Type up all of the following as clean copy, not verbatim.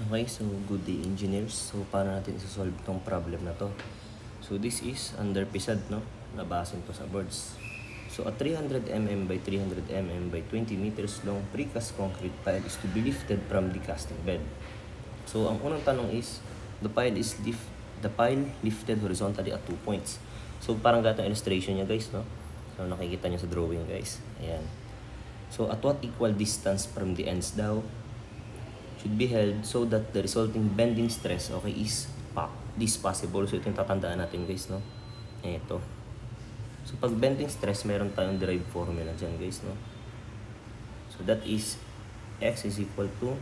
Okay, so good day engineers. So paano natin isosolve itong problem na to? So this is under PISAD, no? Nabasin to sa boards. So a 300 mm by 300 mm by 20 meters long precast concrete pile is to be lifted from the casting bed. So ang unang tanong is, the pile lifted horizontally at 2 points. So parang gatong illustration niya guys, no? So nakikita niyo sa drawing guys. Ayan. So at what equal distance from the ends daw should be held so that the resulting bending stress, okay, is possible. So ito yung tatandaan natin guys, no? Ito. So pag bending stress, meron tayong derived formula dyan guys, no? So that is x is equal to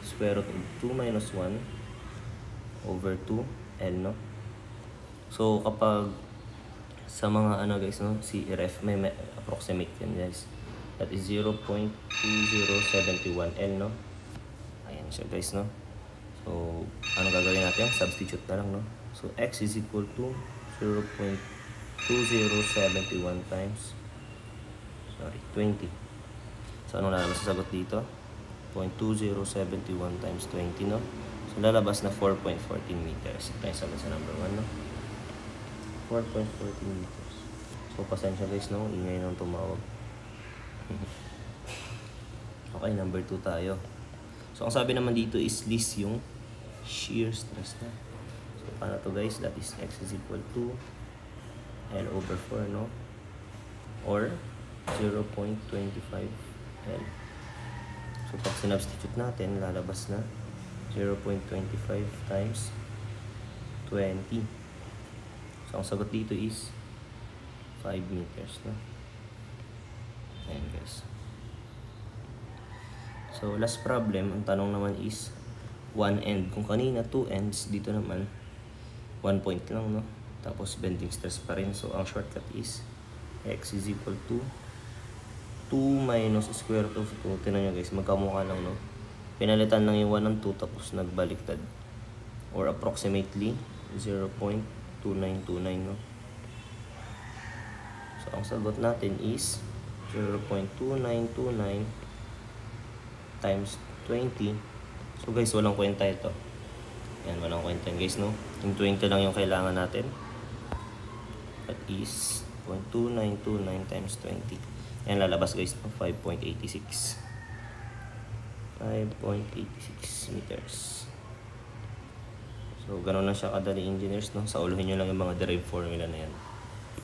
square root of 2 minus 1 over 2L, no? So kapag sa mga ano guys, no, si ref may approximate yan guys. That is 0.2071L, no? Ayan siya guys, no? So ano gagawin natin? Substitute na lang, no? So x is equal to 0.2071 times 20. So anong lalabas sa sagot dito? 0.2071 times 20, no? So lalabas na 4.14 meters. Ito yung sagot sa number 1, no? 4.14 meters. So pasensya guys, no? Ingay nang tumawag. Okay, number 2 tayo. So ang sabi naman dito is list yung shear stress na. So paano to guys? That is x is equal to L over 4, no? Or 0.25L. So pag sinubstitute natin, lalabas na 0.25 times 20. So ang sagot dito is 5 meters, no? Ayan guys. So last problem, ang tanong naman is one end. Kung kanina 2 ends, dito naman 1 point lang, no? Tapos bending stress pa rin. So ang shortcut is x is equal to 2 minus square root of 2. Tingnan nyo guys, magkamukha lang, no? Pinalitan lang yung 1 ng 2 tapos nagbaliktad. Or approximately 0.2929, no? So ang sagot natin is 0.2929 times 20. So guys, walang kwenta ito. Yan, walang kwenta guys, no? Yung 20 lang yung kailangan natin. That is 0.2929 times 20. Yan, lalabas guys, 5.86. 5.86 meters. So, ganun lang siya kadali engineers, no? Sa uluhin nyo lang yung mga derived formula na yan.